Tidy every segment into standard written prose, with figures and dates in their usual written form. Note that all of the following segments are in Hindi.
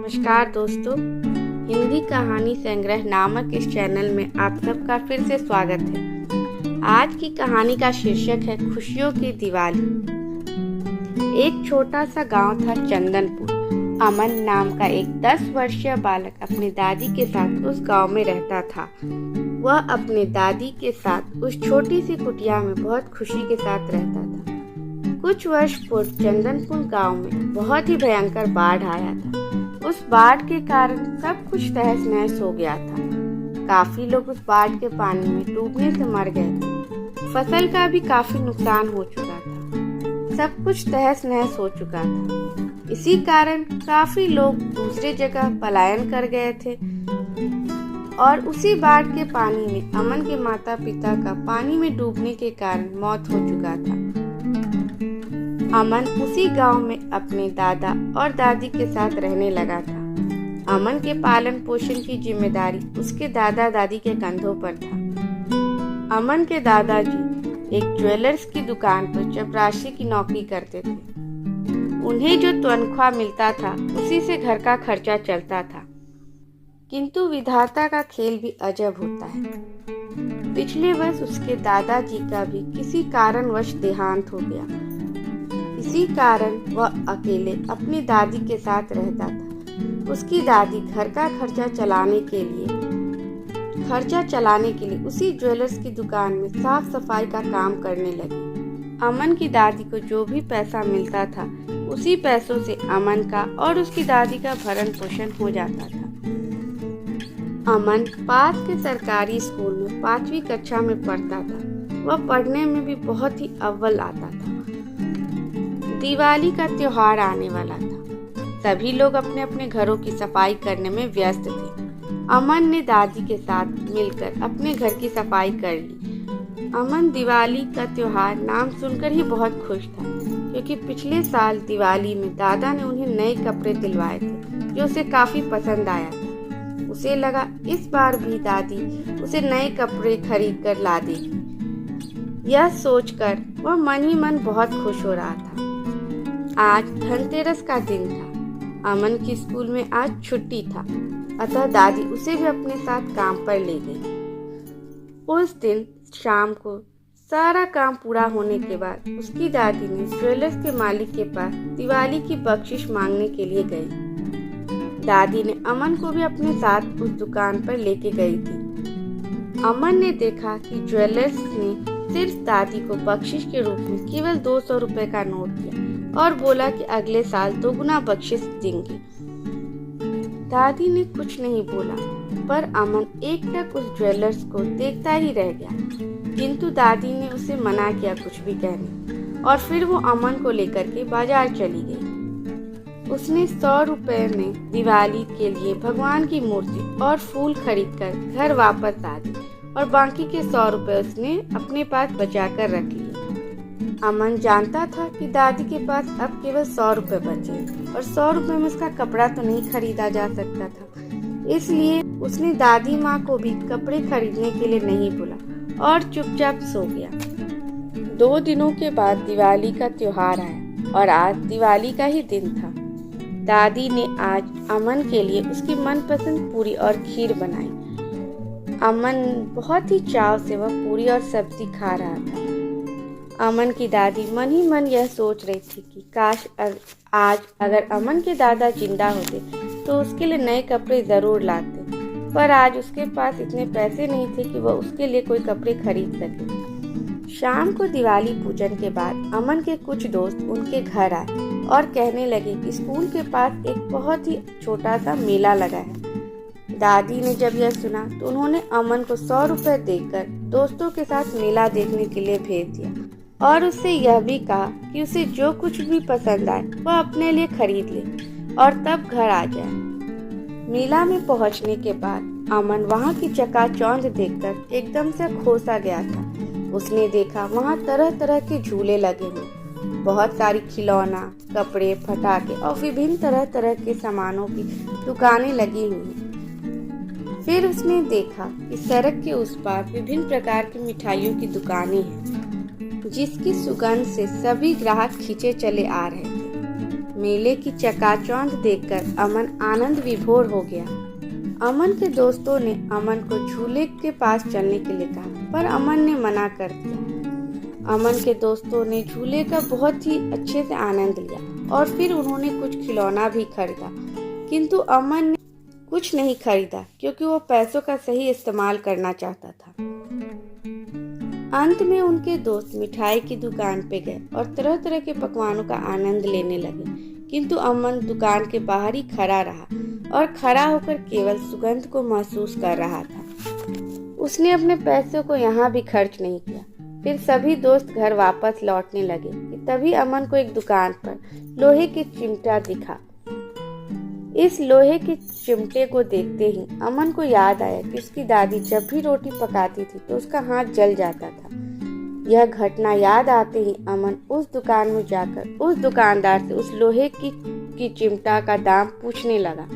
नमस्कार दोस्तों, हिंदी कहानी संग्रह नामक इस चैनल में आप सबका फिर से स्वागत है। आज की कहानी का शीर्षक है खुशियों की दिवाली। एक छोटा सा गांव था चंदनपुर। अमन नाम का एक 10 वर्षीय बालक अपनी दादी के साथ उस गांव में रहता था। वह अपने दादी के साथ उस छोटी सी कुटिया में बहुत खुशी के साथ रहता था। कुछ वर्ष पूर्व चंदनपुर गांव में बहुत ही भयंकर बाढ़ आया था। उस बाढ़ के कारण सब कुछ तहस नहस हो गया था। काफी लोग उस बाढ़ के पानी में डूबने से मर गए थे। फसल का भी काफी नुकसान हो चुका था। सब कुछ तहस नहस हो चुका था। इसी कारण काफी लोग दूसरे जगह पलायन कर गए थे और उसी बाढ़ के पानी में अमन के माता पिता का पानी में डूबने के कारण मौत हो चुका था। अमन उसी गांव में अपने दादा और दादी के साथ रहने लगा था। अमन के पालन पोषण की जिम्मेदारी उसके दादा दादी के कंधों पर था। अमन के दादाजी एक ज्वेलर्स की दुकान पर चपरासी की नौकरी करते थे। उन्हें जो तनख्वाह मिलता था उसी से घर का खर्चा चलता था। किंतु विधाता का खेल भी अजब होता है। पिछले वर्ष उसके दादाजी का भी किसी कारणवश देहांत हो गया। इसी कारण वह अकेले अपनी दादी के साथ रहता था। उसकी दादी घर का खर्चा चलाने के लिए उसी ज्वेलर्स की दुकान में साफ सफाई का काम करने लगी। अमन की दादी को जो भी पैसा मिलता था उसी पैसों से अमन का और उसकी दादी का भरण पोषण हो जाता था। अमन पास के सरकारी स्कूल में 5वीं कक्षा में पढ़ता था। वह पढ़ने में भी बहुत ही अव्वल आता था। दिवाली का त्योहार आने वाला था। सभी लोग अपने अपने घरों की सफाई करने में व्यस्त थे। अमन ने दादी के साथ मिलकर अपने घर की सफाई कर ली। अमन दिवाली का त्योहार नाम सुनकर ही बहुत खुश था, क्योंकि पिछले साल दिवाली में दादा ने उन्हें नए कपड़े दिलवाए थे जो उसे काफी पसंद आया था। उसे लगा इस बार भी दादी उसे नए कपड़े खरीद कर ला देगी। यह सोचकर वह मन ही मन बहुत खुश हो रहा था। आज धनतेरस का दिन था। अमन की स्कूल में आज छुट्टी था, अतः दादी उसे भी अपने साथ काम पर ले गई। उस दिन शाम को सारा काम पूरा होने के बाद उसकी दादी ने ज्वेलर्स के मालिक के पास दिवाली की बख्शिश मांगने के लिए गई। दादी ने अमन को भी अपने साथ उस दुकान पर लेके गई थी। अमन ने देखा कि ज्वेलर्स ने सिर्फ दादी को बख्शिश के रूप में केवल 200 रुपए का नोट दिया और बोला कि अगले साल 2 गुना बख्शिश देंगे। दादी ने कुछ नहीं बोला, पर अमन एकटक उस ज्वेलर्स को देखता ही रह गया। किंतु दादी ने उसे मना किया कुछ भी कहने, और फिर वो अमन को लेकर के बाजार चली गई। उसने 100 रुपए में दिवाली के लिए भगवान की मूर्ति और फूल खरीदकर घर वापस आ गई और बाकी के 100 रुपए उसने अपने पास बचा कर रख लिए। अमन जानता था कि दादी के पास अब केवल 100 रुपए बचे और 100 रुपए में उसका कपड़ा तो नहीं खरीदा जा सकता था। इसलिए उसने दादी माँ को भी कपड़े खरीदने के लिए नहीं बोला और चुपचाप सो गया। 2 दिनों के बाद दिवाली का त्योहार आया और आज दिवाली का ही दिन था। दादी ने आज अमन के लिए उसकी मनपसंद पूरी और खीर बनाई। अमन बहुत ही चाव से वह पूरी और सब्जी खा रहा था। अमन की दादी मन ही मन यह सोच रही थी कि काश आज अगर अमन के दादा जिंदा होते तो उसके लिए नए कपड़े जरूर लाते, पर आज उसके पास इतने पैसे नहीं थे कि वह उसके लिए कोई कपड़े खरीद सके। शाम को दिवाली पूजन के बाद अमन के कुछ दोस्त उनके घर आए और कहने लगे कि स्कूल के पास एक बहुत ही छोटा सा मेला लगा है। दादी ने जब यह सुना तो उन्होंने अमन को 100 रुपए देकर दोस्तों के साथ मेला देखने के लिए भेज दिया और उससे यह भी कहा कि उसे जो कुछ भी पसंद आए वह अपने लिए खरीद ले और तब घर आ जाए। मेला में पहुंचने के बाद अमन वहां की चकाचौंध देखकर एकदम से खोसा गया था। उसने देखा वहां तरह तरह के झूले लगे हुए, बहुत सारी खिलौना, कपड़े, पटाखे और विभिन्न तरह तरह के सामानों की दुकानें लगी हुई। फिर उसने देखा कि सड़क के उस पार विभिन्न प्रकार की मिठाइयों की दुकानें हैं, जिसकी सुगंध से सभी ग्राहक खींचे चले आ रहे थे। मेले की चकाचौंध देखकर अमन आनंद विभोर हो गया। अमन के दोस्तों ने अमन को झूले के पास चलने के लिए कहा, पर अमन ने मना कर दिया। अमन के दोस्तों ने झूले का बहुत ही अच्छे से आनंद लिया और फिर उन्होंने कुछ खिलौना भी खरीदा, किंतु अमन ने कुछ नहीं खरीदा क्योंकि वो पैसों का सही इस्तेमाल करना चाहता था। अंत में उनके दोस्त मिठाई की दुकान पे गए और तरह तरह के पकवानों का आनंद लेने लगे, किंतु अमन दुकान के बाहर ही खड़ा रहा और खड़ा होकर केवल सुगंध को महसूस कर रहा था। उसने अपने पैसों को यहाँ भी खर्च नहीं किया। फिर सभी दोस्त घर वापस लौटने लगे कि तभी अमन को एक दुकान पर लोहे की चिमटा दिखा। इस लोहे के चिमटे को देखते ही अमन को याद आया कि उसकी दादी जब भी रोटी पकाती थी तो उसका हाथ जल जाता था। यह घटना याद आते ही अमन उस दुकान में जाकर उस दुकानदार से उस लोहे की चिमटा का दाम पूछने लगा।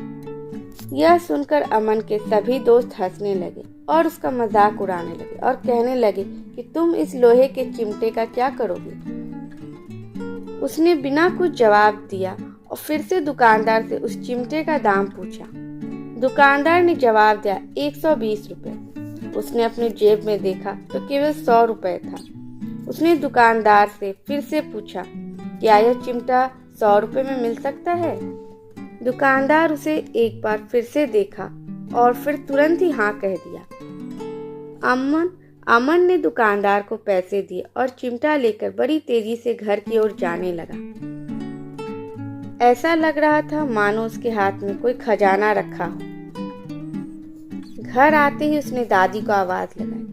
यह सुनकर अमन के सभी दोस्त हंसने लगे और उसका मजाक उड़ाने लगे और कहने लगे कि तुम इस लोहे के चिमटे का क्या करोगे। उसने बिना कुछ जवाब दिया और फिर से दुकानदार से उस चिमटे का दाम पूछा। दुकानदार ने जवाब दिया 120 रुपए। उसने अपने जेब में देखा तो केवल 100 रुपए था। उसने दुकानदार से फिर से पूछा, क्या यह चिमटा 100 रुपए में मिल सकता है? दुकानदार उसे एक बार फिर से देखा और फिर तुरंत ही हाँ कह दिया। अमन ने दुकानदार को पैसे दिए और चिमटा लेकर बड़ी तेजी से घर की ओर जाने लगा। ऐसा लग रहा था मानो उसके हाथ में कोई खजाना रखा हो। घर आते ही उसने दादी को आवाज लगाई।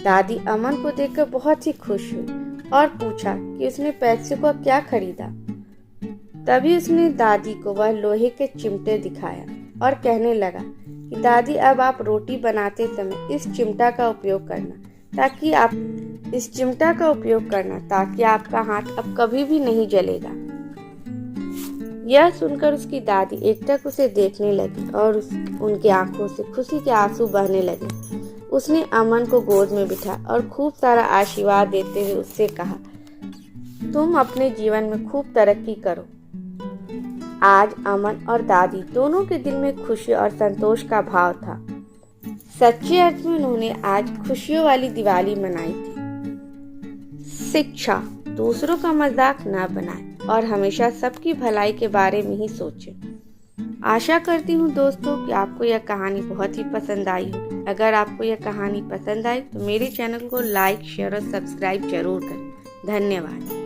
दादी अमन को देखकर बहुत ही खुश हुई और पूछा कि उसने पैसे को क्या खरीदा। तभी उसने दादी को वह लोहे के चिमटे दिखाया और कहने लगा कि दादी अब आप रोटी बनाते समय इस चिमटा का उपयोग करना ताकि आपका हाथ अब कभी भी नहीं जलेगा। यह सुनकर उसकी दादी एकटक उसे देखने लगी और उनकी आंखों से खुशी के आंसू बहने लगे। उसने अमन को गोद में बिठा और खूब सारा आशीर्वाद देते हुए उससे कहा, तुम अपने जीवन में खूब तरक्की करो। आज अमन और दादी दोनों के दिल में खुशी और संतोष का भाव था। सच्चे अर्थ में उन्होंने आज खुशियों वाली दिवाली मनाई थी। शिक्षा, दूसरों का मजाक न बनाएं और हमेशा सबकी भलाई के बारे में ही सोचें। आशा करती हूँ दोस्तों कि आपको यह कहानी बहुत ही पसंद आई होगी। अगर आपको यह कहानी पसंद आई तो मेरे चैनल को लाइक, शेयर और सब्सक्राइब जरूर करें। धन्यवाद।